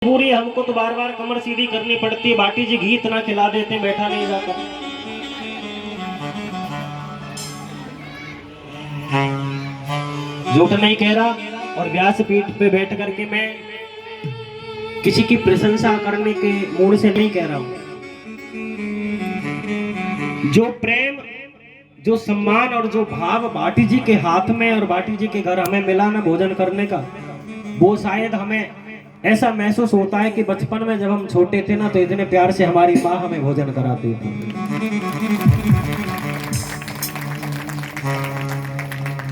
पूरी हमको तो बार बार कमर सीधी करनी पड़ती है। बाटी जी घी इतना खिला देते हैं, बैठा नहीं जाता। झूठ नहीं कह रहा। और व्यास पीठ पे बैठ करके मैं किसी की प्रशंसा करने के मूड से नहीं कह रहा हूं। जो प्रेम, जो सम्मान और जो भाव बाटी जी के हाथ में और बाटी जी के घर हमें मिला ना भोजन करने का, वो शायद हमें ऐसा महसूस होता है कि बचपन में जब हम छोटे थे ना, तो इतने प्यार से हमारी माँ हमें भोजन कराती थी।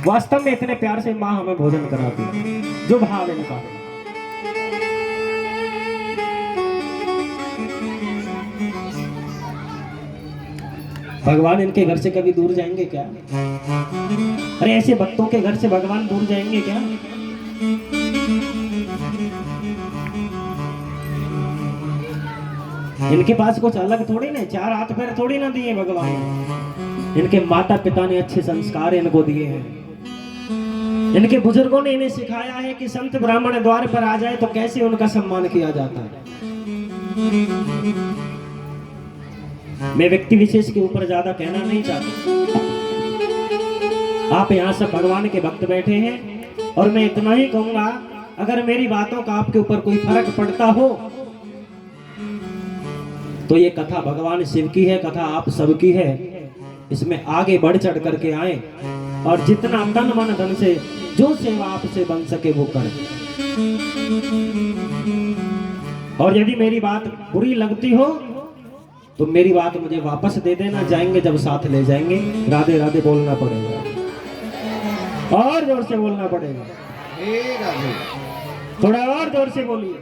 वास्तव में इतने प्यार से माँ हमें भोजन कराती है। जो भाव इनका, भगवान इनके घर से कभी दूर जाएंगे क्या? अरे ऐसे भक्तों के घर से भगवान दूर जाएंगे क्या? इनके पास कुछ अलग थोड़ी ना, चार हाथ पैर थोड़ी ना दिए भगवान। इनके माता पिता ने अच्छे संस्कार इनको दिए हैं। इनके बुजुर्गों ने इन्हें सिखाया है कि संत ब्राह्मण द्वार पर आ जाए तो कैसे उनका सम्मान किया जाता है। मैं व्यक्ति विशेष के ऊपर ज्यादा कहना नहीं चाहता। आप यहाँ सब भगवान के भक्त बैठे हैं और मैं इतना ही कहूंगा, अगर मेरी बातों का आपके ऊपर कोई फर्क पड़ता हो तो ये कथा भगवान शिव की है, कथा आप सबकी है। इसमें आगे बढ़ चढ़ करके आए और जितना तन मन धन से जो सेवा आपसे बन सके वो करें। और यदि मेरी बात बुरी लगती हो तो मेरी बात मुझे वापस दे देना। जाएंगे जब साथ ले जाएंगे। राधे राधे बोलना पड़ेगा और जोर से बोलना पड़ेगा। थोड़ा और जोर से बोलिए।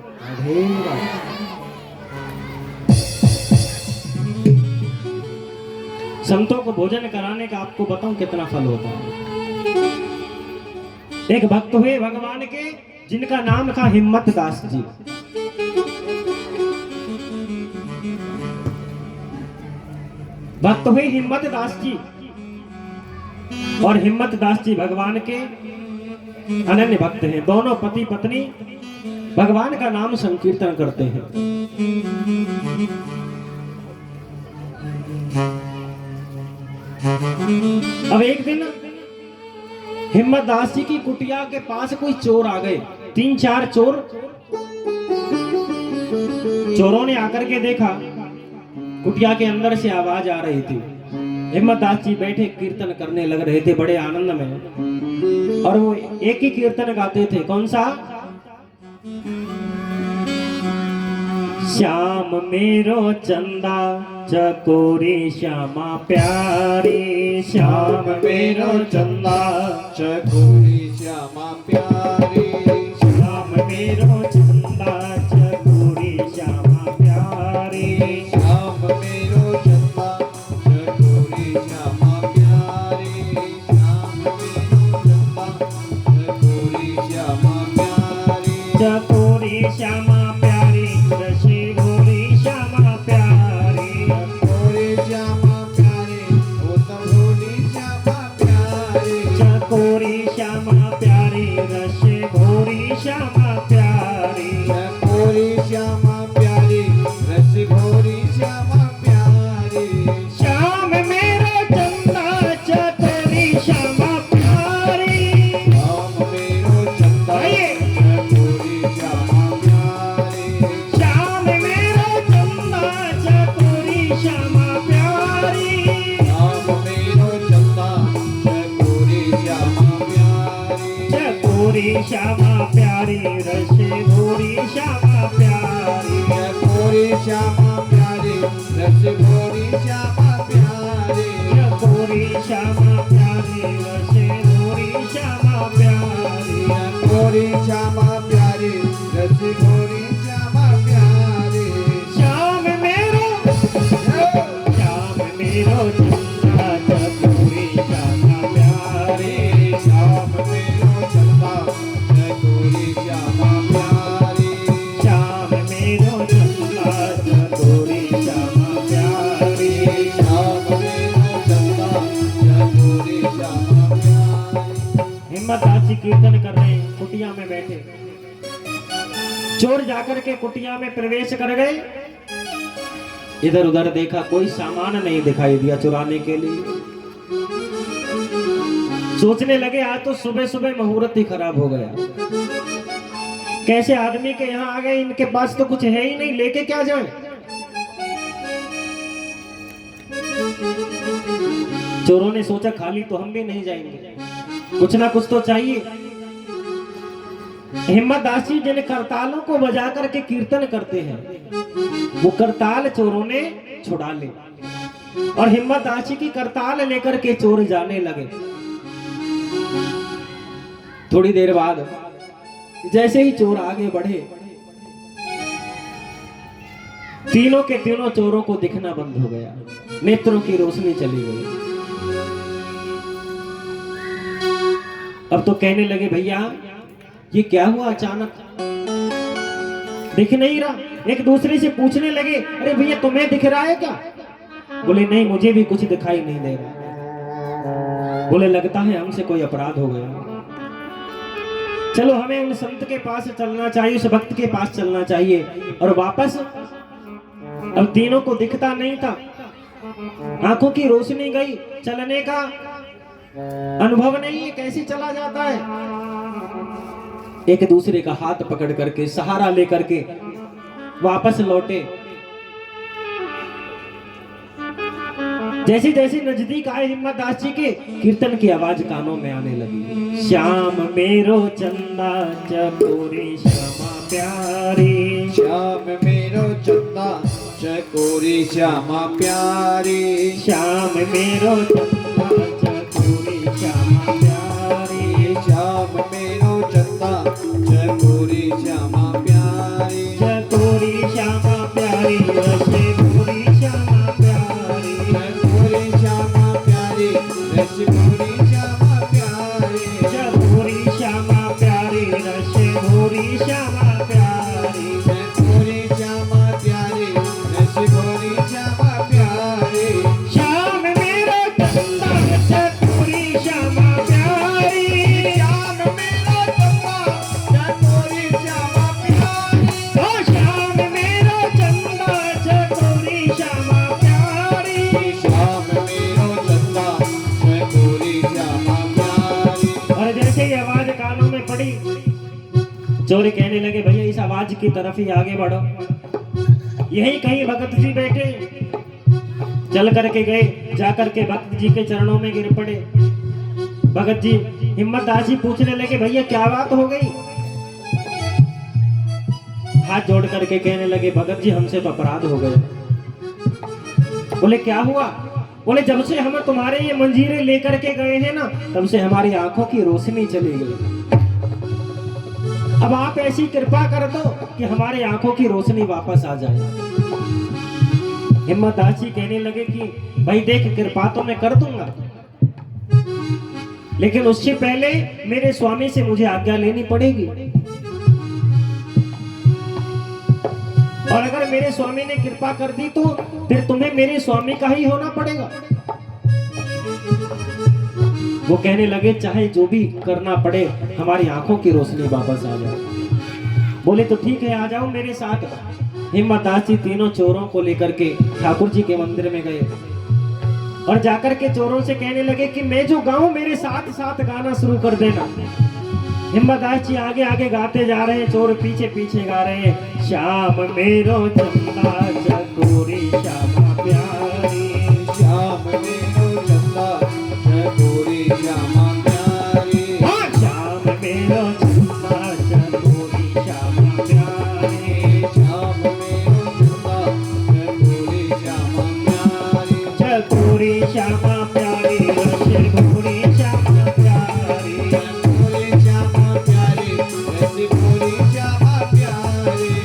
संतों को भोजन कराने का आपको बताऊं कितना फल होता है। एक भक्त हुए भगवान के, जिनका नाम था हिम्मत दास जी। भक्त हुए हिम्मत दास जी, और हिम्मत दास जी भगवान के अनन्य भक्त हैं। दोनों पति पत्नी भगवान का नाम संकीर्तन करते हैं। अब एक दिन हिम्मत दास जी की कुटिया के पास कोई चोर आ गए। 3-4 चोर। चोरों ने आकर के देखा, कुटिया के अंदर से आवाज आ रही थी। हिम्मत दास जी बैठे कीर्तन करने लग रहे थे बड़े आनंद में। और वो एक ही कीर्तन गाते थे। कौन सा? श्याम मेरो चंदा चकोरी श्यामा प्यारी, श्याम मेरो चंदा चकोरी श्यामा प्यारी, श्याम मेरो चंदा चकोरी श्यामा प्यारी, श्याम मेरो चंदा चकोरी श्यामा प्यारी, श्याम मेरो चंदा चकोरी श्यामा प्यारी, चकोरी श्यामा प्यारी रसी घोरी श्यामा प्यारी, चकोरी श्यामा प्यारी ओ तमोरी श्यामा प्यारी, चकोरी श्यामा प्यारी रसी घोरी श्यामा प्यारी, चकोरी श्यामा प्यारी रस घोरी श्यामा प्यारी, श्याम मेरो चंदा चकोरी श्यामा प्यारी, श्याम मेरो चंदा चकोरी श्यामा प्यारी, श्याम मेरो चंदा चकोरी श्यामा प्यारी, श्याम मेरो चंदा चकोरी श्यामा प्यारी, चकोरी श्यामा प्यारी रसी घोरी श्यामा प्यारी, चकोरी श्यामा प्यारी रस घोरी श्यामा प्यारी, चकोरी श्यामा प्यारी रसी घोरी श्यामा प्यारी, चकोरी श्यामा प्यारी रस घोरी श्यामा प्यारी, श्याम मेरो चंदा चकोरी श्यामा प्यारी, श्याम मेरो चंदा चकोरी श्यामा प्यारी, श्याम मेरो चंदा चकोरी श्यामा प्यारी, श्याम मेरो चंदा चकोरी श्यामा प्यारी। हिम्मत दास जी कीर्तन कर रहे हैं, कुटिया में बैठे। चोर जाकर के कुटिया में प्रवेश कर गए। इधर उधर देखा, कोई सामान नहीं दिखाई दिया चुराने के लिए। सोचने लगे आज तो सुबह सुबह मुहूर्त ही खराब हो गया, कैसे आदमी के यहाँ आ गए, इनके पास तो कुछ है ही नहीं, लेके क्या जाए। चोरों ने सोचा खाली तो हम भी नहीं जाएंगे, कुछ ना कुछ तो चाहिए। हिम्मत दास जी जिन करतालों को बजा करके कीर्तन करते हैं, वो करताल चोरों ने छुड़ा ले, और हिम्मत दास जी की करताल लेकर के चोर जाने लगे। थोड़ी देर बाद जैसे ही चोर आगे बढ़े, तीनों के तीनों चोरों को दिखना बंद हो गया, नेत्रों की रोशनी चली गई। अब तो कहने लगे भैया ये क्या हुआ अचानक, दिख नहीं रहा। एक दूसरे से पूछने लगे, अरे भैया तुम्हें दिख रहा है क्या? बोले नहीं, मुझे भी कुछ दिखाई नहीं दे रहा। बोले लगता है हमसे कोई अपराध हो गया, चलो हमें उन संत के पास चलना चाहिए, उस भक्त के पास चलना चाहिए। और वापस अब तीनों को दिखता नहीं था, आंखों की रोशनी गई, चलने का अनुभव नहीं है, कैसे चला जाता है। एक दूसरे का हाथ पकड़ करके सहारा लेकर के वापस लौटे। जैसे जैसे नजदीक आए हिम्मत दास जी के, कीर्तन की आवाज कानों में आने लगी। श्याम मेरो चंदा चकोरी श्यामा प्यारी, श्याम मेरो चंदा चकोरी श्यामा प्यारी, श्याम मेरो चंदा चकोरी श्यामा प्यारी, श्याम मेरो चंदा चकोरी श्यामा प्यारी, चकोरी श्यामा प्यारी रसे भूरी श्यामा प्यारी, चकोरी श्यामा प्यारी रस भूरी श्यामा प्यारी, चकोरी श्यामा प्यारी रसे भूरी श्यामा प्यारी, चकोरी श्यामा प्यारी रस भूरी श्यामा प्यारी, श्याम मेरो चंदा चकोरी श्यामा प्यारी, श्याम मेरो चंदा चकोरी श्यामा प्यारी, ओ श्याम मेरो चंदा चकोरी श्यामा प्यारी। श्याम मेरो चंदा चकोरी श्यामा प्यारी। और जैसे ही आवाज कानों में पड़ी, चोरी कहने लगे भैया इस आवाज की तरफ ही आगे बढ़ो। यही कहीं भगत जी बैठे, चल करके गए, जाकर के भक्त जी के चरणों में गिर पड़े। भगत जी हिम्मत दास जी पूछने लगे भैया क्या बात हो गई? हाथ जोड़ करके कहने लगे भगत जी हमसे तो अपराध हो गए। बोले क्या हुआ? बोले जब से हम तुम्हारे ये मंजीरे लेकर के गए हैं ना, तब से हमारी आंखों की रोशनी चली गई। अब आप ऐसी कृपा कर दो कि हमारी आंखों की रोशनी वापस आ जाए। हिम्मत दास जी कहने लगे कि भाई देख कृपा तो मैं कर दूंगा, लेकिन उससे पहले मेरे स्वामी से मुझे आज्ञा लेनी पड़ेगी, और अगर मेरे स्वामी ने कृपा कर दी तो फिर तुम्हें मेरे स्वामी का ही होना पड़ेगा। वो कहने लगे चाहे जो भी करना पड़े, हमारी आंखों की रोशनी वापस आ जाए। बोले तो ठीक है आ जाओ मेरे साथ। हिम्मत दास जी तीनों चोरों को लेकर के ठाकुर जी के मंदिर में गए, और जाकर के चोरों से कहने लगे कि मैं जो गाऊं मेरे साथ साथ गाना शुरू कर देना। हिम्मत दास जी आगे आगे गाते जा रहे हैं, चोर पीछे पीछे गा रहे हैं। श्याम मेरो चंदा चकोरी श्यामा प्यारी, श्याम मेरो चंदा चकोरी श्यामा प्यारी, हाँ श्याम मेरो चंदा चकोरी श्यामा प्यारी, श्याम मेरो चंदा चकोरी श्यामा प्यारी, चकोरी श्यामा प्यारी रसे भूरी श्यामा प्यारी, चकोरी श्यामा प्यारी रस भूरी श्यामा प्यारी,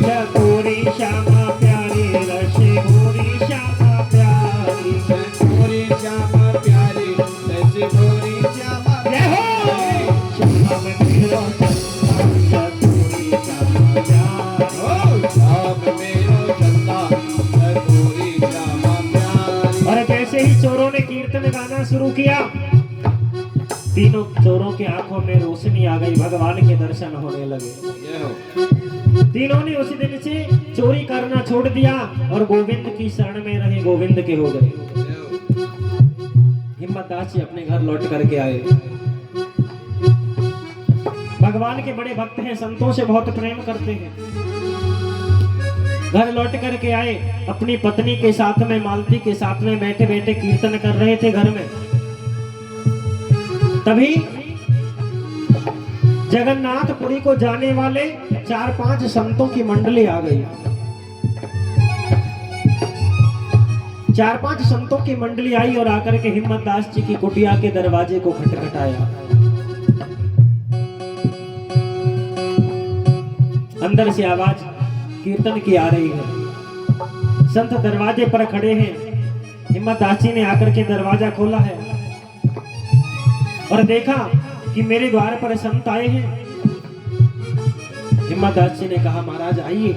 चकोरी श्यामा प्यारी रसे भूरी श्यामा प्यारी। चकोरी श्यामा प्यारी रस भूरी श्यामा जय हो श्याम मेरो चंदा चकोरी श्यामा प्यारी। ओ श्याम मेरो चंदा चकोरी श्यामा प्यारी। और जैसे ही चोरों ने कीर्तन गाना शुरू किया, तीनों चोरों की आंखों में रोशनी आ गई, भगवान के दर्शन होने लगे। ये हो तीनों ने उसी दिन से चोरी करना छोड़ दिया और गोविंद की शरण में रहे, गोविंद के हो गए। हिम्मत दास जी अपने घर लौट करके आए। भगवान के बड़े भक्त हैं, संतों से बहुत प्रेम करते हैं। घर लौट करके आए, अपनी पत्नी के साथ में, मालती के साथ में बैठे बैठे कीर्तन कर रहे थे घर में। तभी जगन्नाथपुरी को जाने वाले 4-5 संतों की मंडली आ गई। 4-5 संतों की मंडली आई और आकर के हिम्मत दास जी की कुटिया के दरवाजे को खटखटाया। अंदर से आवाज कीर्तन की आ रही है। संत दरवाजे पर खड़े हैं। हिम्मत दास जी ने आकर के दरवाजा खोला है और देखा कि मेरे द्वार पर संत आए हैं। हिम्मत दास जी ने कहा, महाराज आइए।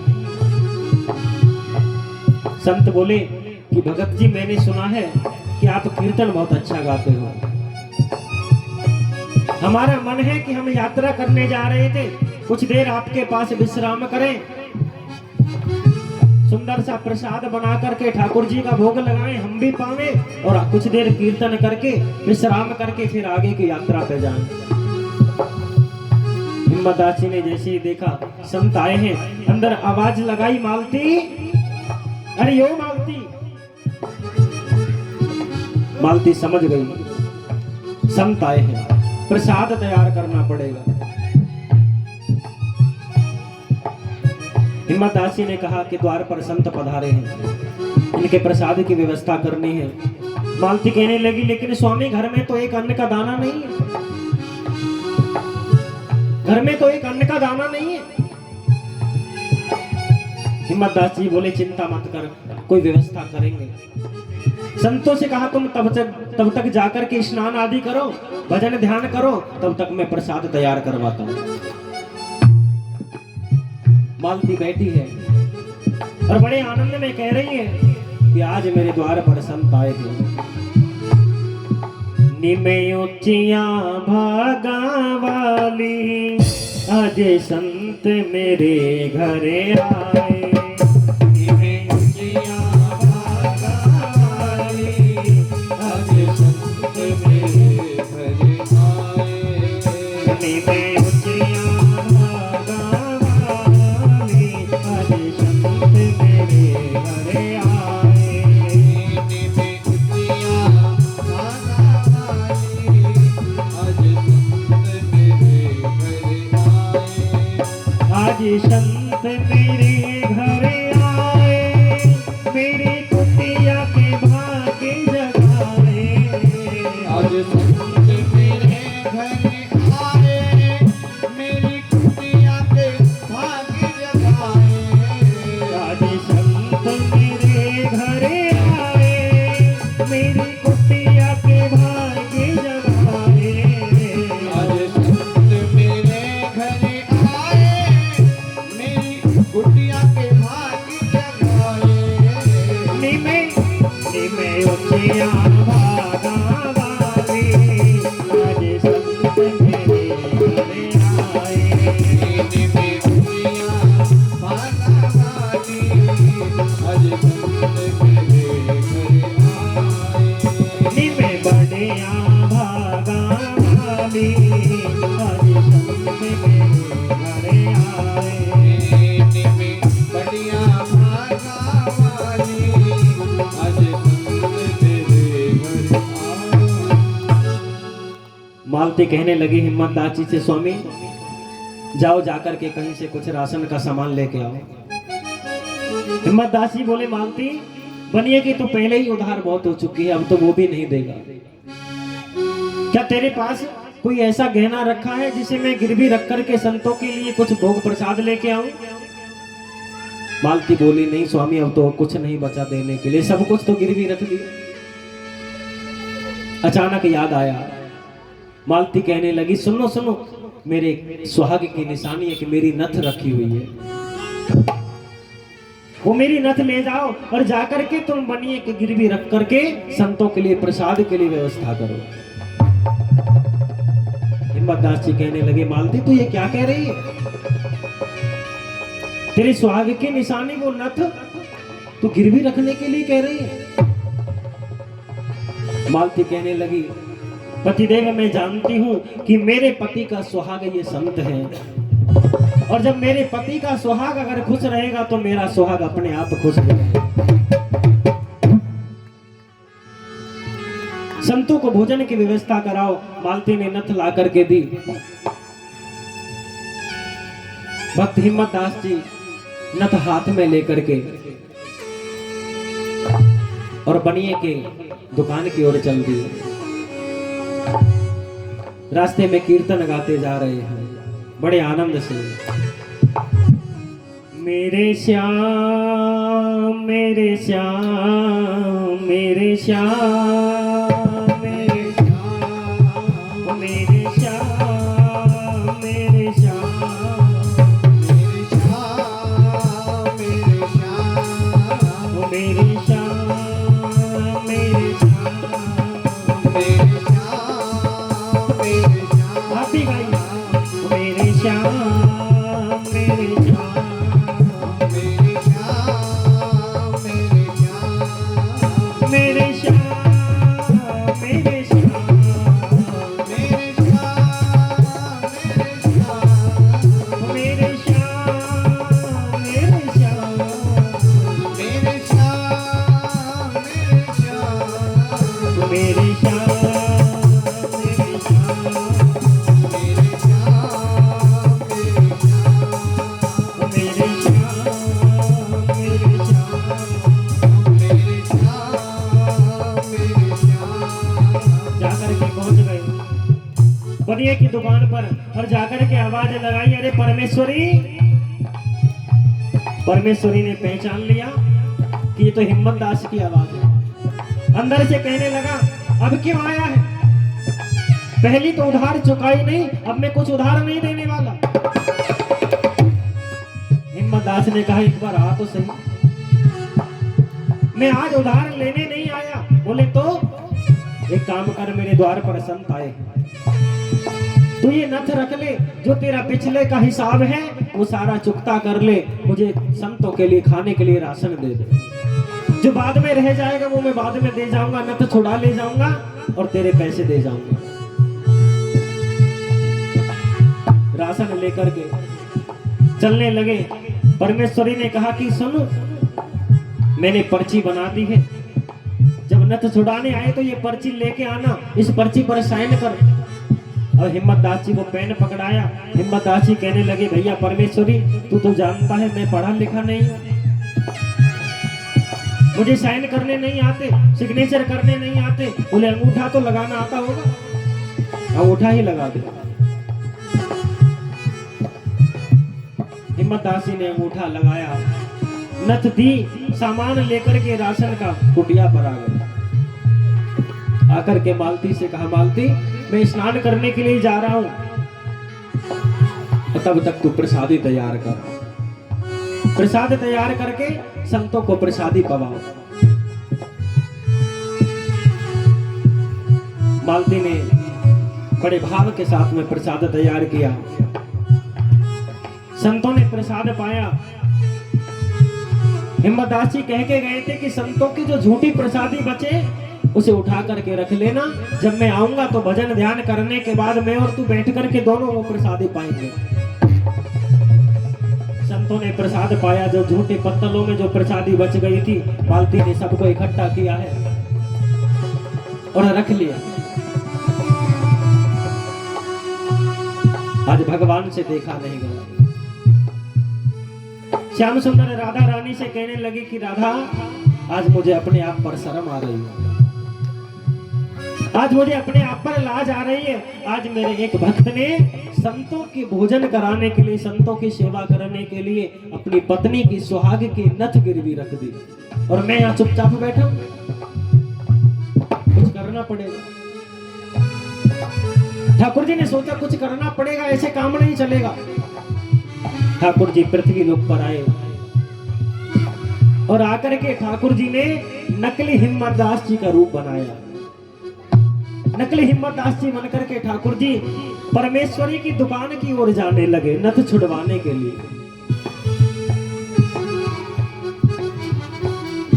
संत बोले कि भगत जी, मैंने सुना है कि आप कीर्तन बहुत अच्छा गाते हो। हमारा मन है कि हम यात्रा करने जा रहे थे, कुछ देर आपके पास विश्राम करें, सुंदर सा प्रसाद बना करके ठाकुर जी का भोग लगाएं, हम भी पावे और कुछ देर कीर्तन करके विश्राम करके फिर आगे की यात्रा पे जाएं। हिम्मत दास जी ने जैसे ही देखा संत आए हैं, अंदर आवाज लगाई, मालती, अरे यो मालती। मालती समझ गई संत आए हैं, प्रसाद तैयार करना पड़ेगा। हिम्मत दास जी ने कहा कि द्वार पर संत पधारे हैं, इनके प्रसाद की व्यवस्था करनी है। मालती कहने लगी, लेकिन स्वामी घर में तो एक अन्न का दाना नहीं है, घर में तो एक अन्न का दाना नहीं है। हिम्मत दास जी बोले, चिंता मत कर, कोई व्यवस्था करेंगे। संतों से कहा, तुम तब तक जाकर के स्नान आदि करो, भजन ध्यान करो, तब तक मैं प्रसाद तैयार करवाता हूं। मालती बैठी है और बड़े आनंद में कह रही है कि आज मेरे द्वार पर संत आए हैं। निमे ऊंचियां भागा वाली, आज संत मेरे घरे आए। निमे ऊंचियां भागा वाली, आज संत मेरे घरे आए। निमे ऊंचियां संत मेरे घरे आए, मेरी कुटिया के भाग्य जगाए। आज संत मेरे घरे आए, मेरी कुटिया के भाग्य जगाए। आज संत मेरे घरे आए, मेरी कुटिया के भाग्य जगाए। आज संत मेरे घरे कुटिया के भाग्य जगाए। निमे ऊंचियां भागा वाली, आज संत मेरे घरे आए। निमे ऊंचियां भागा वाली, आज संत मेरे घरे आए। निमे बढ़िया भागा वाली, आज संत मेरे घरे आए। मालती कहने लगी हिम्मत दास जी से, स्वामी जाओ जाकर के कहीं से कुछ राशन का सामान लेके आओ। हिम्मत दास जी बोले, मालती बनिए कि तो पहले ही उधार बहुत हो चुकी है, अब तो वो भी नहीं देगा। क्या तेरे पास कोई ऐसा गहना रखा है जिसे मैं गिरवी रख करके संतों के लिए कुछ भोग प्रसाद लेके आऊं? मालती बोली, नहीं स्वामी, अब तो कुछ नहीं बचा देने के लिए, सब कुछ तो गिरवी रख दिया। अचानक याद आया, मालती कहने लगी, सुनो सुनो, मेरे सुहाग की निशानी है कि मेरी नथ रखी हुई है, वो मेरी नथ ले जाओ और जाकर के तुम बनिए कि गिरवी रख करके संतों के लिए प्रसाद के लिए व्यवस्था करो। हिम्मत दास जी कहने लगे, मालती तू ये क्या कह रही है? तेरे सुहाग की निशानी वो नथ तू गिरवी रखने के लिए कह रही है। मालती कहने लगी, पतिदेव मैं जानती हूं कि मेरे पति का सुहाग ये संत है, और जब मेरे पति का सुहाग अगर खुश रहेगा तो मेरा सुहाग अपने आप खुश रहेगा। संतों को भोजन की व्यवस्था कराओ। मालती ने नथ ला करके दी। भक्त हिम्मत दास जी नथ हाथ में लेकर के और बनिए के दुकान की ओर चल दिए। रास्ते में कीर्तन गाते जा रहे हैं बड़े आनंद से। मेरे श्याम मेरे श्याम मेरे श्याम मेरे श्याम मेरे श्याम मेरे श्याम मेरे श्याम मेरे श्याम आप भी गाइए। मेरे श्याम मेरे श्याम मेरे श्याम मेरे श्याम मेरे श्याम मेरे श्याम मेरे बनिए की दुकान पर और जाकर के आवाज लगाई, अरे परमेश्वरी। परमेश्वरी ने पहचान लिया कि ये तो हिम्मत दास की आवाज है। अंदर से कहने लगा, अब क्यों आया है? पहली तो उधार चुकाई नहीं, अब मैं कुछ उधार नहीं देने वाला। हिम्मत दास ने कहा, एक बार आ तो सही, मैं आज उधार लेने नहीं आया। बोले तो एक काम कर, मेरे द्वार पर संत आए, तू ये नथ रख ले, जो तेरा पिछले का हिसाब है वो सारा चुकता कर ले, मुझे संतों के लिए खाने के लिए राशन दे दे, जो बाद में रह जाएगा वो मैं बाद में दे जाऊंगा, नथ छुड़ा ले जाऊंगा और तेरे पैसे दे जाऊंगा। राशन लेकर के चलने लगे। परमेश्वरी ने कहा कि सुनो, मैंने पर्ची बना दी है, जब नथ छुड़ाने आए तो ये पर्ची लेके आना, इस पर्ची पर साइन कर। और हिम्मत दास जी को पेन पकड़ाया। हिम्मत दास जी कहने लगे, भैया परमेश्वरी तू तो जानता है मैं पढ़ा लिखा नहीं हूं, मुझे साइन करने नहीं आते, सिग्नेचर करने नहीं आते। बोले अंगूठा तो लगाना आता होगा, अंगूठा ही लगा दे। हिम्मत दास जी ने अंगूठा लगाया, नथ दी, सामान लेकर के राशन का कुटिया पर आ गए। आकर के मालती से कहा, मालती मैं स्नान करने के लिए जा रहा हूं, तब तक तू प्रसादी तैयार कर। प्रसाद तैयार करके संतों को प्रसादी पवाओ। मालती ने बड़े भाव के साथ में प्रसाद तैयार किया। संतों ने प्रसाद पाया। हिम्मत दास जी कह के गए थे कि संतों की जो झूठी प्रसादी बचे उसे उठा करके रख लेना, जब मैं आऊंगा तो भजन ध्यान करने के बाद मैं और तू बैठ करके दोनों वो प्रसादी पाएंगे। संतों ने प्रसाद पाया। जो झूठे पत्तलों में जो प्रसादी बच गई थी, मालती ने सबको इकट्ठा किया है और रख लिया। आज भगवान से देखा नहीं गया। श्याम सुंदर राधा रानी से कहने लगे कि राधा, आज मुझे अपने आप पर शर्म आ रही है, आज मुझे अपने आप पर लाज आ रही है। आज मेरे एक भक्त ने संतों की भोजन कराने के लिए, संतों की सेवा करने के लिए अपनी पत्नी की सुहाग की नथ गिरवी रख दी, और मैं यहाँ चुपचाप बैठा हूं। कुछ करना पड़ेगा। ठाकुर जी ने सोचा कुछ करना पड़ेगा, ऐसे काम नहीं चलेगा। ठाकुर जी पृथ्वी लोक पर आए और आकर के ठाकुर जी ने नकली हिम्मत दास जी का रूप बनाया। नकली हिम्मत दास जी बनकर के ठाकुर जी परमेश्वरी की दुकान की ओर जाने लगे नथ छुड़वाने के लिए।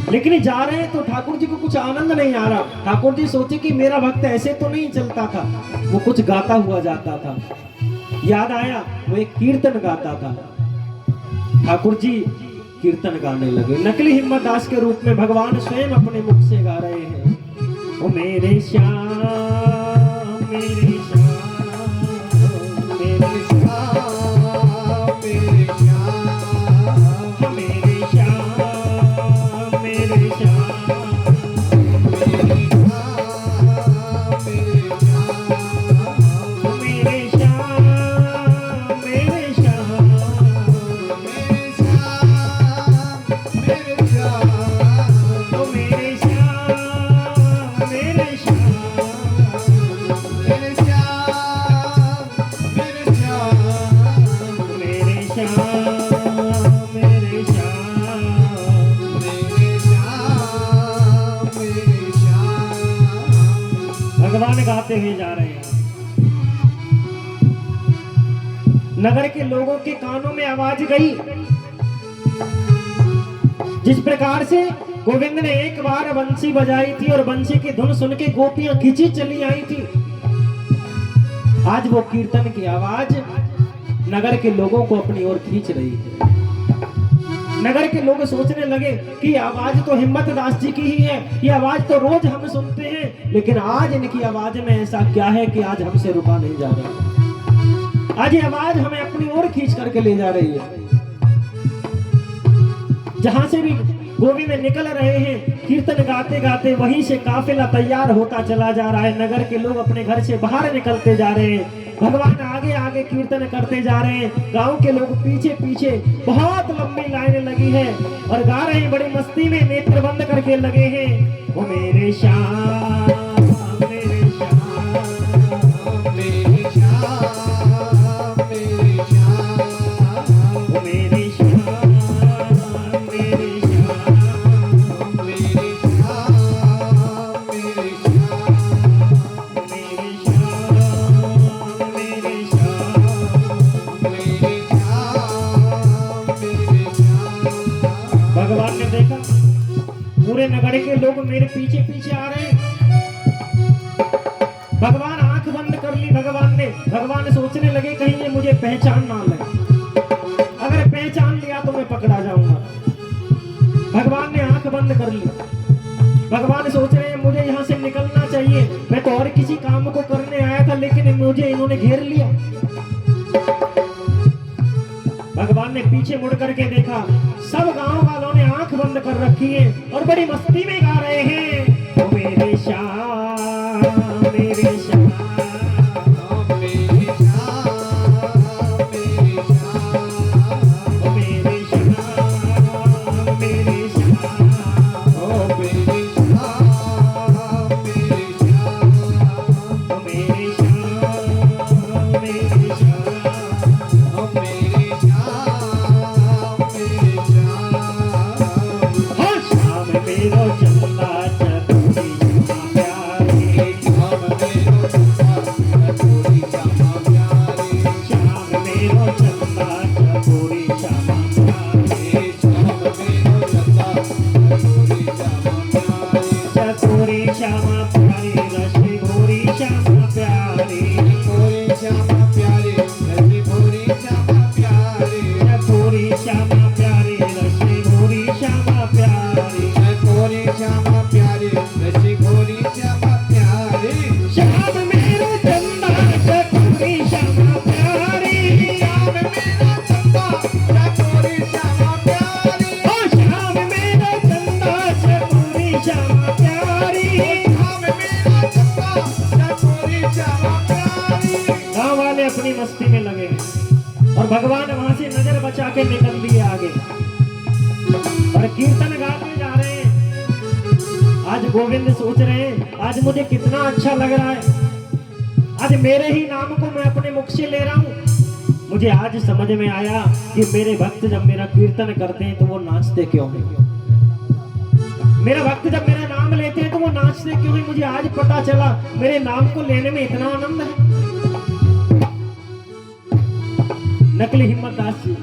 लेकिन जा रहे हैं तो ठाकुर जी को कुछ आनंद नहीं आ रहा। ठाकुर जी सोचे कि मेरा भक्त ऐसे तो नहीं चलता था, वो कुछ गाता हुआ जाता था। याद आया वो एक कीर्तन गाता था। ठाकुर जी कीर्तन गाने लगे, नकली हिम्मत दास के रूप में भगवान स्वयं अपने मुख से गा रहे हैं। ओ मेरे श्याम मेरे श्याम मेरे श्याम मेरे श्याम मेरे श्याम मेरे श्याम मेरे श्याम मेरे श्याम मेरे ओ मेरे श्याम मेरे श्याम मेरे श्याम मेरे श्याम मेरे श्याम मेरे श्याम मेरे श्याम मेरे श्याम भगवान गाते हुए जा रहे हैं। नगर के लोगों के कानों में आवाज गई। जिस प्रकार से गोविंद ने एक बार बंसी बजाई थी और बंसी की धुन सुन के गोपियां खिंची चली आई थी, आज वो कीर्तन की आवाज नगर के लोगों को अपनी ओर खींच रही है। नगर के लोग सोचने लगे कि आवाज तो हिम्मत दास जी की ही है, ये आवाज तो रोज हम सुनते हैं, लेकिन आज इनकी आवाज में ऐसा क्या है कि आज हमसे रुका नहीं जा रहा। आज ये आवाज हमें अपनी ओर खींच करके ले जा रही है। जहां से भी गोविंद निकल रहे हैं कीर्तन गाते गाते, वहीं से काफिला तैयार होता चला जा रहा है। नगर के लोग अपने घर से बाहर निकलते जा रहे हैं, भगवान आगे आगे कीर्तन करते जा रहे हैं, गांव के लोग पीछे पीछे। बहुत लंबी लाइन लगी है और गा रहे हैं, बड़ी मस्ती में नेत्र बंद करके लगे हैं। ओ मेरे श्याम मेरे श्याम मेरे श्याम मेरे श्याम ओ मेरे श्याम मेरे श्याम मेरे श्याम मेरे श्याम मेरे श्याम मेरे श्याम मेरे श्याम मेरे श्याम भगवान ने देखा पूरे नगर के लोग मेरे पीछे पीछे आ रहे हैं। भगवान आंख बंद कर ली। भगवान सोचने लगे कहीं ये मुझे पहचान ना ले, अगर पहचान लिया तो मैं पकड़ा जाऊंगा। भगवान ने आंख बंद कर ली। भगवान सोच रहे हैं मुझे यहाँ से निकलना चाहिए, मैं तो और किसी काम को करने आया था, लेकिन मुझे इन्होंने घेर लिया। भगवान ने पीछे मुड़ करके देखा, सब गांव वालों ने आंख बंद कर रखी है और बड़ी मस्ती में गा रहे हैं। ओ मेरे श्याम मेरे श्याम मेरे श्याम मेरे श्याम ओ मेरे श्याम मेरे श्याम ओ मेरे श्याम मेरे श्याम ओ मेरे श्याम मेरे श्याम ओ मेरे श्याम मेरे श्याम हो श्याम मेरो चंदा चकोरी श्यामा प्यारी, श्याम मेरो चंदा चकोरी श्यामा प्यारी श्याम मेरो चंदा चकोरी श्यामा प्यारी, श्याम मेरो चंदा चकोरी श्यामा प्यारी चकोरी श्यामा प्यारी रश्मि भोरी श्यामा प्यारी, चकोरी श्यामा प्यारी रश्मि भोरी श्यामा प्यारी चकोरी श्यामा प्यारी रश्मि भोरी श्यामा प्यारी, चकोरी श्यामा प्यारी रश्मि भोरी श्यामा प्यारी श्याम मेरो चंदा चकोरी श्यामा प्यारी, श्याम मेरा चंदा चकोरी श्यामा प्यारी ओ श्याम मेरो चंदा चकोरी श्यामा प्यारी। श्याम मेरा चंदा चकोरी श्यामा प्यारी गाँव वाले अपनी मस्ती में लगे और भगवान वहां से नजर बचा के निकल दिए आगे और कीर्तन गाते जा रहे हैं। आज गोविंद सोच रहे हैं आज मुझे कितना अच्छा लग रहा है, आज मेरे ही नाम को मैं अपने मुख से ले रहा हूँ। मुझे आज समझ में आया कि मेरे भक्त जब मेरा कीर्तन करते हैं तो वो नाचते क्यों हैं। मेरा भक्त जब मेरा नाम लेते हैं तो वो नाचते क्यों हैं। मुझे आज पता चला मेरे नाम को लेने में इतना आनंद है। नकली हिम्मत दास जी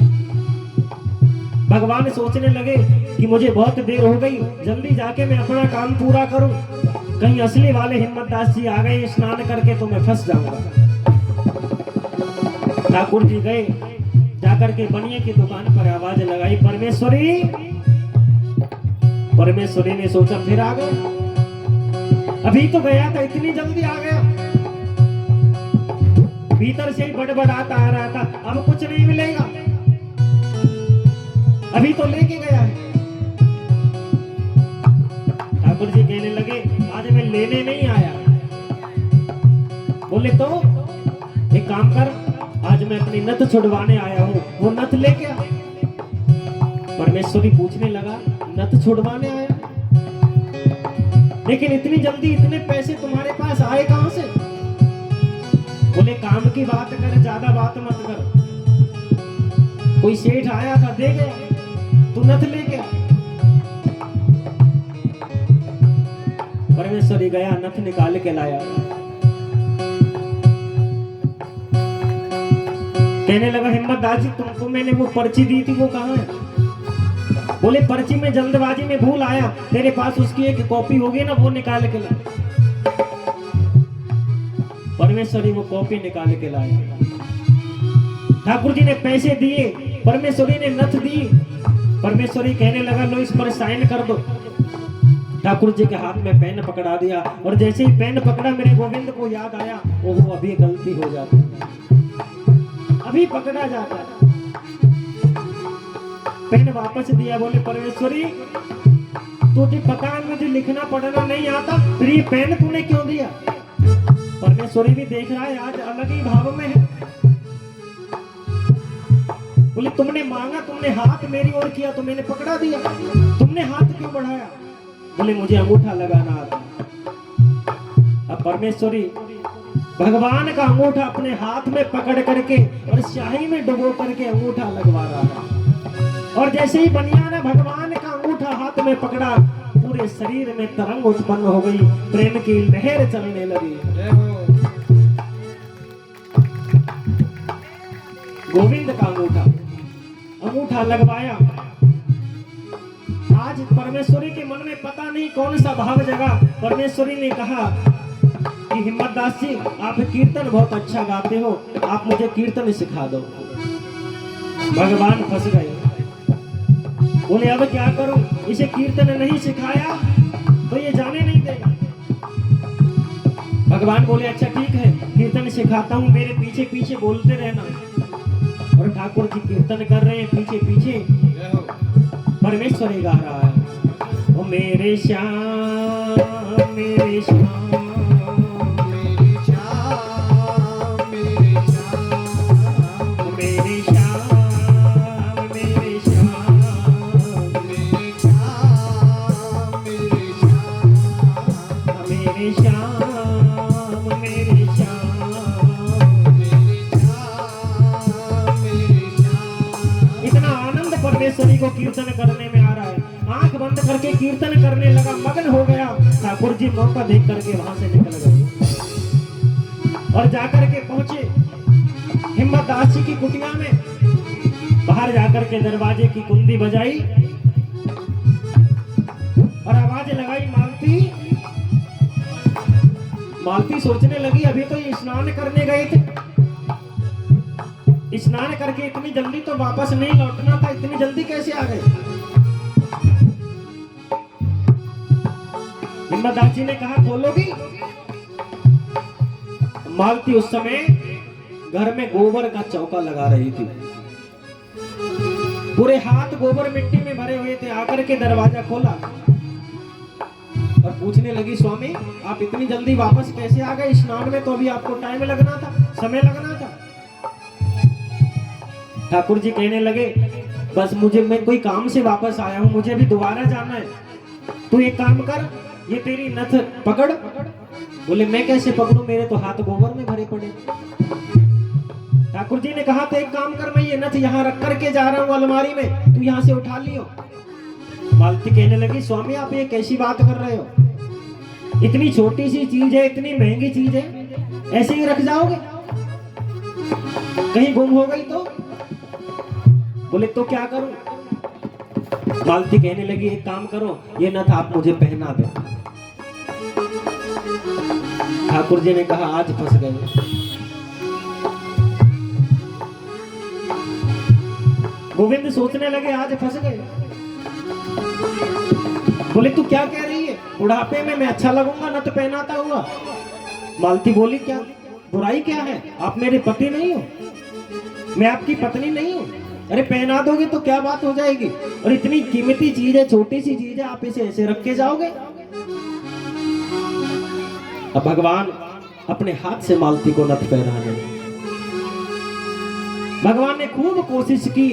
भगवान सोचने लगे कि मुझे बहुत देर हो गई, जल्दी जाके मैं अपना काम पूरा करूं, कहीं असली वाले हिम्मत दास जी आ गए स्नान करके तो मैं फंस जाऊंगा। ठाकुर जी गए, जाकर के बनिए की दुकान पर आवाज लगाई, परमेश्वरी। परमेश्वरी ने सोचा फिर आ गया, अभी तो गया था, इतनी जल्दी आ गया। भीतर से ही बड़बड़ाता आ रहा था, अब कुछ नहीं मिलेगा, अभी तो लेके गया है। ठाकुर जी कहने लगे, आज मैं लेने नहीं आया। बोले तो एक काम कर, आज मैं अपनी नथ छुड़वाने आया हूँ, वो नथ लेके आ। परमेश्वरी पूछने लगा, नथ छुड़वाने आया, लेकिन इतनी जल्दी इतने पैसे तुम्हारे पास आए कहां से? बोले काम की बात कर, ज्यादा बात मत कर, कोई सेठ आया था दे गया, तू नथ ले गया। परमेश्वरी गया, नथ निकाल के लाया, कहने लगा, हिम्मत दास जी तुमको मैंने वो पर्ची दी थी वो कहाँ है? बोले पर्ची में जल्दबाजी में भूल आया, तेरे पास उसकी एक कॉपी होगी ना, वो निकाल के ला। परमेश्वरी वो कॉपी निकाल के लाए। ठाकुर जी ने पैसे दिए, परमेश्वरी ने नथ दी। परमेश्वरी कहने लगा, लो इस पर साइन कर दो। ठाकुर जी के हाथ में पेन पकड़ा दिया, और जैसे ही पेन पकड़ा मेरे गोविंद को याद आया, ओहो अभी गलती हो जाती, अभी पकड़ा जाता। पेन वापस दिया, बोले परमेश्वरी तुझे पता है मुझे लिखना पढ़ना नहीं आता, फिर ये पेन तूने क्यों दिया? परमेश्वरी भी देख रहा है आज अलग ही भाव में है। बोले तुमने मांगा, तुमने हाथ मेरी ओर किया तो मैंने पकड़ा दिया, तुमने हाथ क्यों बढ़ाया? बोले मुझे अंगूठा लगाना आता। अब परमेश्वरी भगवान का अंगूठा अपने हाथ में पकड़ करके और स्याही में डुबो करके अंगूठा लगवा रहा है, और जैसे ही बनिया ने भगवान का अंगूठा हाथ में पकड़ा, पूरे शरीर में तरंग उत्पन्न हो गई, प्रेम की लहर चलने लगी। गोविंद का अंगूठा लगवाया। आज परमेश्वरी के मन में पता नहीं कौन सा भाव जगा। परमेश्वरी ने कहा कि हिम्मत दास जी आप कीर्तन बहुत अच्छा गाते हो, आप मुझे कीर्तन सिखा दो। भगवान फंस गए, बोले अब क्या करूं, इसे कीर्तन नहीं सिखाया तो ये जाने नहीं देगा। भगवान बोले अच्छा ठीक है, कीर्तन सिखाता हूं, मेरे पीछे पीछे बोलते रहना। और ठाकुर जी कीर्तन कर रहे हैं, पीछे पीछे परमेश्वरी गा रहा है, ओ मेरे श्याम मेरे श्याम परमेश्वरी को कीर्तन करने में आ रहा है। आंख बंद करके कीर्तन करने लगा, मगन हो गया। ठाकुर जी मौका देख करके वहां से निकल गए और जाकर के पहुंचे हिम्मत दास जी की कुटिया में। बाहर जाकर के दरवाजे की कुंडी बजाई और आवाज लगाई, मालती। मालती सोचने लगी अभी तो ये स्नान करने गए थे, स्नान करके इतनी जल्दी तो वापस नहीं लौटना था, इतनी जल्दी कैसे आ गए? हिम्मत दास जी ने कहा खोलोगी? मालती उस समय घर में गोबर का चौका लगा रही थी, पूरे हाथ गोबर मिट्टी में भरे हुए थे। आकर के दरवाजा खोला और पूछने लगी, स्वामी आप इतनी जल्दी वापस कैसे आ गए? स्नान में तो अभी आपको टाइम लगना था, समय लगना था। ठाकुर जी कहने लगे, बस मैं कोई काम से वापस आया हूं, मुझे भी दोबारा जाना है। तू एक काम कर, ये तेरी नथ पकड़। बोले मैं कैसे पकड़ूं, मेरे तो हाथ गोबर में भरे पड़े। ठाकुर जी ने कहा तो एक काम कर, मैं ये नथ यहाँ रख करके जा रहा हूँ अलमारी में, तू यहाँ से उठा लियो। मालती कहने लगी, स्वामी आप ये कैसी बात कर रहे हो? इतनी छोटी सी चीज है, इतनी महंगी चीज है, ऐसे ही रख जाओगे? कहीं गुम हो गई तो? बोले तो क्या करूं? मालती कहने लगी एक काम करो, ये नथ आप मुझे पहना दे। ठाकुर जी ने कहा आज फंस गए। गोविंद सोचने लगे आज फंस गए। बोले तू क्या कह रही है, बुढ़ापे में मैं अच्छा लगूंगा नथ पहनाता हुआ? मालती बोली क्या बुराई क्या है, आप मेरे पति नहीं हो, मैं आपकी पत्नी नहीं हूं। अरे पहना दोगे तो क्या बात हो जाएगी, और इतनी कीमती चीज है, छोटी सी चीज है, आप इसे ऐसे रख के जाओगे? अब भगवान अपने हाथ से मालती को नथ पहनाने लगे। भगवान ने खूब कोशिश की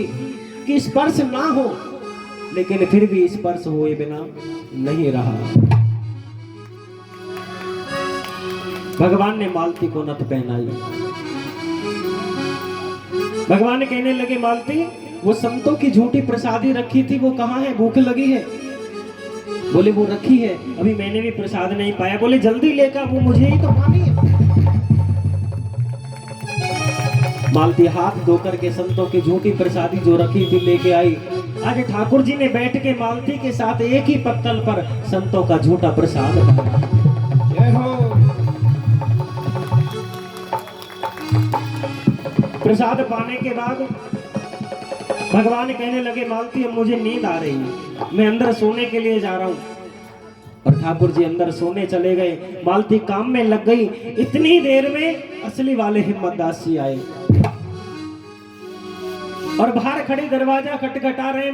कि स्पर्श ना हो, लेकिन फिर भी स्पर्श हुए बिना नहीं रहा। भगवान ने मालती को नथ पहनाई। भगवान कहने लगे मालती वो संतों की झूठी प्रसादी रखी थी वो कहाँ है, भूख लगी है? बोले वो रखी है, अभी मैंने भी प्रसाद नहीं पाया। बोले जल्दी लेकर, वो मुझे ही तो पानी है। मालती हाथ धोकर के संतों की झूठी प्रसादी जो रखी थी लेके आई। आज ठाकुर जी ने बैठ के मालती के साथ एक ही पत्तल पर संतों का झूठा प्रसाद खाया। जय हो। प्रसाद पाने के बाद भगवान कहने लगे मालती अब मुझे नींद आ रही है, मैं अंदर सोने के लिए जा रहा हूं। और ठाकुर जी अंदर सोने चले गए। मालती काम में लग गई। इतनी देर में असली वाले हिम्मत दास जी आए और बाहर खड़े दरवाजा खटखटा रहे।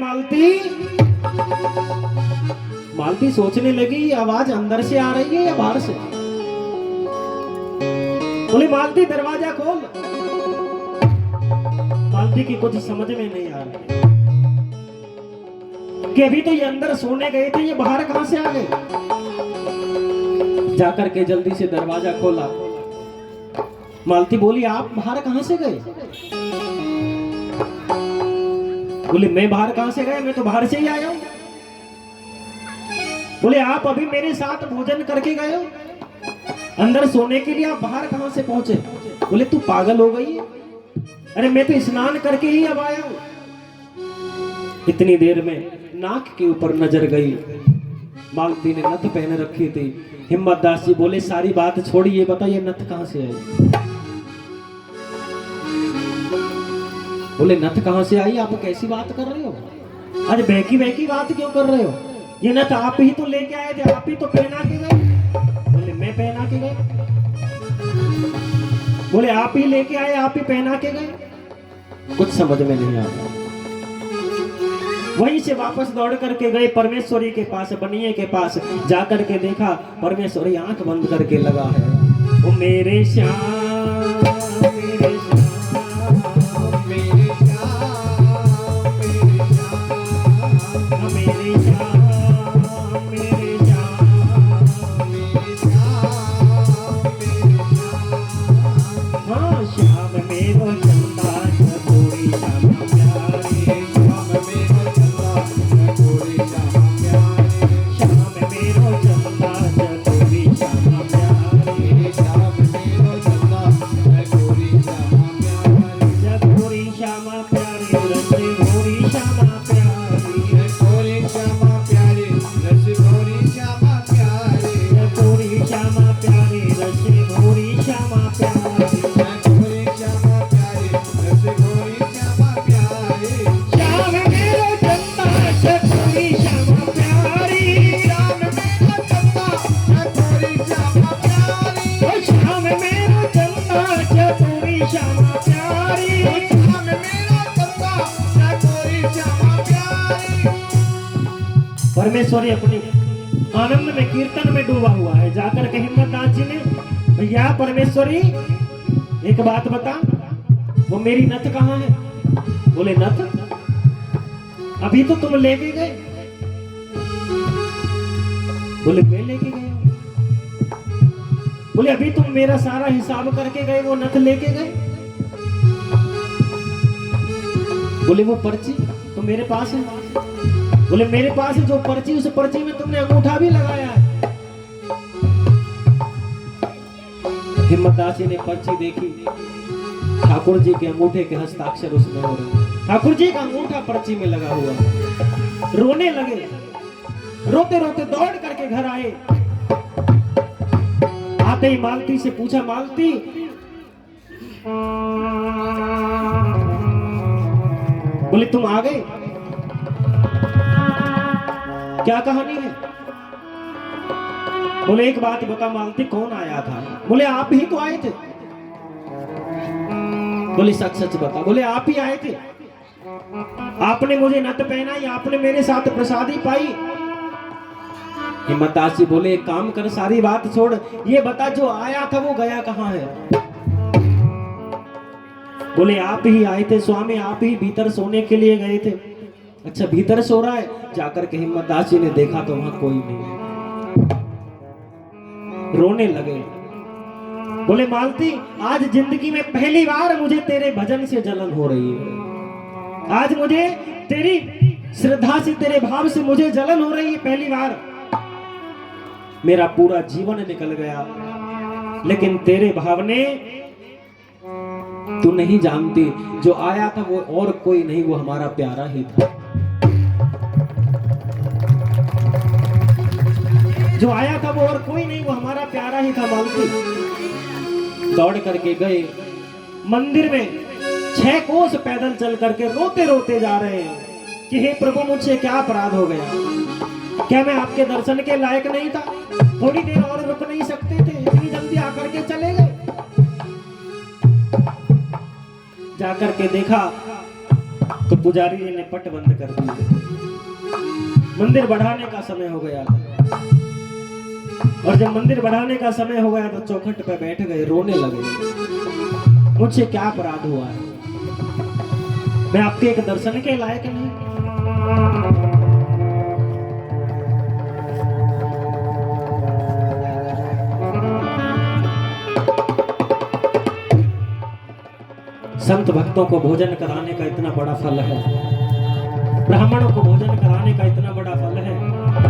मालती सोचने लगी आवाज अंदर से आ रही है या बाहर से। बोली मालती दरवाजा खोल। मालती की कुछ समझ में नहीं आ रहा कि अभी तो ये अंदर सोने गए थे, ये बाहर कहां से आ गए। जाकर के जल्दी से दरवाजा खोला। मालती बोली आप बाहर कहां से गए? बोले मैं बाहर कहां से गया, मैं तो बाहर से ही आया हूं। बोले आप अभी मेरे साथ भोजन करके गए हो, अंदर सोने के लिए आप बाहर कहां से पहुंचे? बोले तू पागल हो गई है, अरे मैं तो स्नान करके ही अब आया हूं। इतनी देर में नाक के ऊपर नजर गई। मालती ने नथ पहने रखी थी। हिम्मत दास जी बोले सारी बात छोड़िए, बताइए नथ कहां से आई? बोले नथ कहां से आई, आप कैसी बात कर रहे हो? आज बहकी बहकी बात क्यों कर रहे हो? ये नथ आप ही तो लेके आए थे, आप ही तो पहना के गए। बोले मैं पहना के गए? बोले आप ही लेके आए, आप ही पहना के गए। कुछ समझ में नहीं आता। वहीं से वापस दौड़ करके गए परमेश्वरी के पास, बनिए के पास। जाकर के देखा परमेश्वरी आंख बंद करके लगा है। ओ मेरे श्याम, मेरे श्याम, मेरे श्याम, मेरे श्याम, मेरे श्याम, मेरे श्याम। हाँ श्याम मेरो चंदा चकोरी श्याम प्यारे, श्याम मेरो चंदा चकोरी श्याम प्यारे, श्याम मेरो चंदा चकोरी श्याम प्यारे, श्याम मेरो चंदा चकोरी श्याम प्यारे, चकोरी श्याम प्यारे रस भोरी श्याम प्यारे, चकोरी श्याम प्यारे रस भोरी श्याम प्यारे, चकोरी श्याम प्यारे रस भोरी श्याम प्यारे, चकोरी श्याम प्यारे रस भोरी श्याम प्यारे, श्याम मेरो चंदा चकोरी श्याम प्यारी, श्याम मेरो चंदा चकोरी श्याम प्यारी, श्याम मेरो चंदा चकोरी श्याम प्यारी, श्याम मेरो चंदा चकोरी श्याम प्यारी। परमेश्वरी अपनी आनंद में कीर्तन में डूबा हुआ है। जाकर के हिम्मत दास जी ने, भैया परमेश्वरी एक बात बता, वो मेरी नथ कहाँ है? बोले नथ अभी तो तुम लेके गए। बोले मैं लेके गया। बोले अभी तुम मेरा सारा हिसाब करके गए, वो नथ लेके गए। बोले वो पर्ची तो मेरे पास है। बोले मेरे पास है जो पर्ची, उस पर्ची में तुमने अंगूठा भी लगाया है। हिम्मतदास जी ने पर्ची देखी, ठाकुर जी के अंगूठे के हस्ताक्षर उसमें हो रहे। ठाकुर जी का अंगूठा पर्ची में लगा हुआ। रोने लगे। रोते रोते दौड़ करके घर आए। आते ही मालती से पूछा, मालती बोले तुम आ गए, क्या कहानी है? बोले एक बात बता मालती, कौन आया था? बोले आप ही तो आए थे। बोले सच सच बता। बोले आप ही आए थे, आपने मुझे नत पहनाई, आपने मेरे साथ प्रसादी पाई। हिम्मतदास जी बोले एक काम कर, सारी बात छोड़, ये बता जो आया था वो गया कहाँ है? बोले आप ही आए थे स्वामी, आप ही भीतर सोने के लिए गए थे। अच्छा भीतर सो रहा है? जाकर के हिम्मतदास जी ने देखा तो वहां कोई नहीं है। रोने लगे। बोले मालती आज जिंदगी में पहली बार मुझे तेरे भजन से जलन हो रही है। आज मुझे तेरी श्रद्धा से, तेरे भाव से मुझे जलन हो रही है पहली बार। मेरा पूरा जीवन निकल गया, लेकिन तेरे भाव ने, तू नहीं जानती, जो आया था वो और कोई नहीं, वो हमारा प्यारा ही था। जो आया था वो और कोई नहीं, वो हमारा प्यारा ही था। मालती दौड़ करके गए मंदिर में, 6 कोस पैदल चल करके रोते रोते जा रहे हैं कि हे प्रभु मुझसे क्या अपराध हो गया? क्या मैं आपके दर्शन के लायक नहीं था? थोड़ी देर और रुक नहीं सकते थे? इतनी जल्दी आकर के चले गए। जाकर के देखा तो पुजारी जी ने पट बंद कर दिया। मंदिर बढ़ाने का समय हो गया था, और जब मंदिर बढ़ाने का समय हो गया तो चौखट पे बैठ गए, रोने लगे। मुझसे क्या अपराध हुआ है? मैं आपके एक दर्शन के लायक नहीं? संत भक्तों को भोजन कराने का इतना बड़ा फल है, ब्राह्मणों को भोजन कराने का इतना बड़ा फल है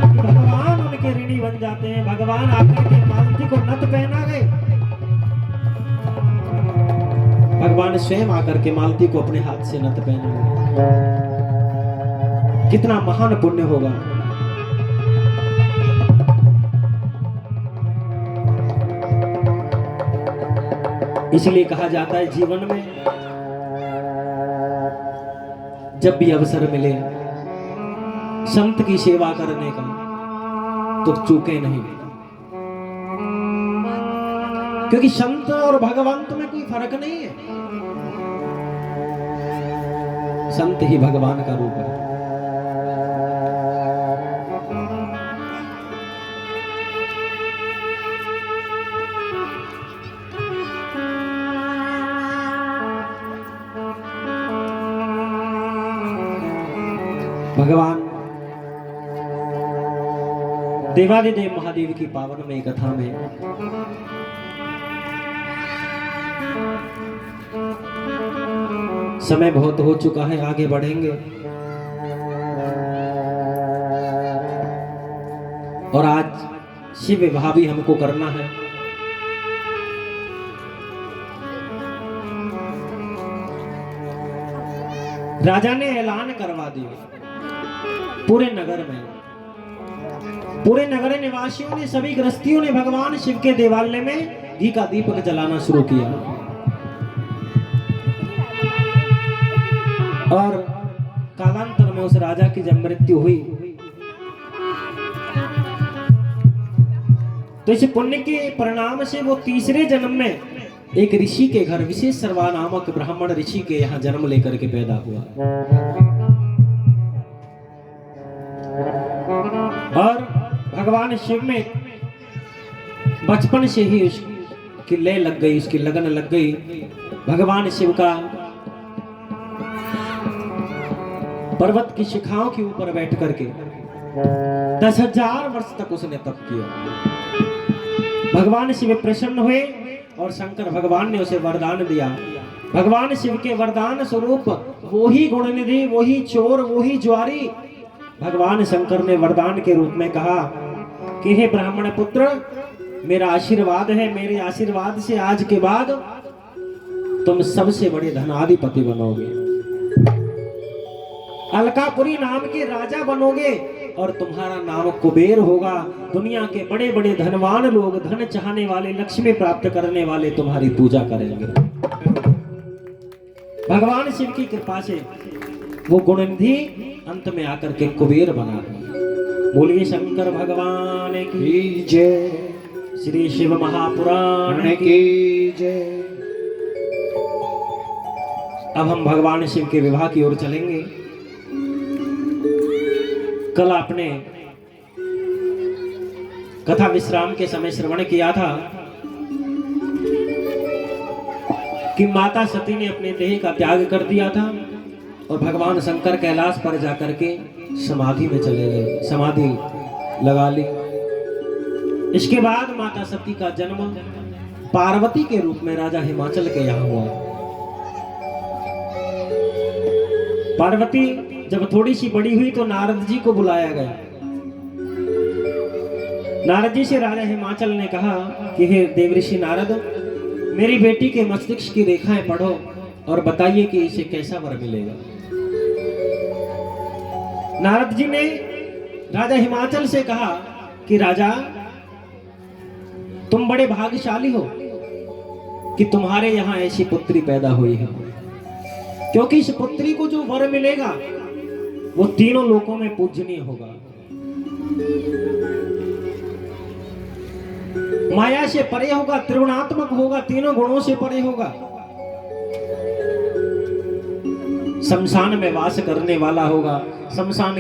कि भगवान उनके ऋणी बन जाते हैं। भगवान आकर के मालती को नत पहना गए। भगवान स्वयं आकर के मालती को अपने हाथ से नत पहना गए। कितना महान पुण्य होगा। इसलिए कहा जाता है जीवन में जब भी अवसर मिले संत की सेवा करने का तो चूके नहीं, क्योंकि संत और भगवंत में कोई फर्क नहीं है। संत ही भगवान का रूप है। भगवान देवादिदेव महादेव की पावन में कथा में समय बहुत हो चुका है, आगे बढ़ेंगे और आज शिव विवाह भी हमको करना है। राजा ने ऐलान करवा दिया पूरे नगर में, पूरे नगर निवासियों ने, सभी गृहस्थियों ने भगवान शिव के देवालय में घी का दीपक जलाना शुरू किया। और कालांतर में उस राजा की जब मृत्यु हुई तो इस पुण्य के परिणाम से वो तीसरे जन्म में एक ऋषि के घर, विशेष सर्वा नामक ब्राह्मण ऋषि के यहाँ जन्म लेकर के पैदा हुआ। और भगवान शिव में बचपन से ही उसकी लय लग गई, उसकी लगन लग गई। भगवान शिव का पर्वत की शिखाओं के ऊपर बैठ करके 10,000 वर्ष तक उसने तप किया। भगवान शिव प्रसन्न हुए और शंकर भगवान ने उसे वरदान दिया। भगवान शिव के वरदान स्वरूप वो ही गुणनिधि, वो ही चोर, वो ही ज्वारी, भगवान शंकर ने वरदान के रूप में कहा कि हे ब्राह्मण पुत्र, मेरा आशीर्वाद है, मेरे आशीर्वाद से आज के बाद तुम सबसे बड़े धनाधिपति बनोगे। अलकापुरी नाम के राजा बनोगे और तुम्हारा नाम कुबेर होगा। दुनिया के बड़े बड़े धनवान लोग, धन चाहने वाले, लक्ष्मी प्राप्त करने वाले तुम्हारी पूजा करेंगे। भगवान शिव की कृपा से वो गुणनिधि अंत में आकर के कुबेर बना। बोलिए शंकर भगवान की जय, श्री शिव महापुराण की जय। अब हम भगवान शिव के विवाह की ओर चलेंगे। कल आपने कथा विश्राम के समय श्रवण किया था कि माता सती ने अपने देह का त्याग कर दिया था और भगवान शंकर कैलाश पर जाकर के समाधि में चले गए, समाधि लगा ली। इसके बाद माता सती का जन्म पार्वती के रूप में राजा हिमाचल के यहाँ हुआ। पार्वती जब थोड़ी सी बड़ी हुई तो नारद जी को बुलाया गया। नारद जी से राजा हिमाचल ने कहा कि हे देवऋषि नारद, मेरी बेटी के मस्तिष्क की रेखाएं पढ़ो और बताइए कि इसे कैसा वर मिलेगा। नारद जी ने राजा हिमाचल से कहा कि राजा, तुम बड़े भाग्यशाली हो कि तुम्हारे यहां ऐसी पुत्री पैदा हुई है, क्योंकि इस पुत्री को जो वर मिलेगा वो तीनों लोकों में पूजनीय होगा। माया से परे होगा, त्रिगुणात्मक होगा, तीनों गुणों से परे होगा, शमशान में वास करने वाला होगा। शमशान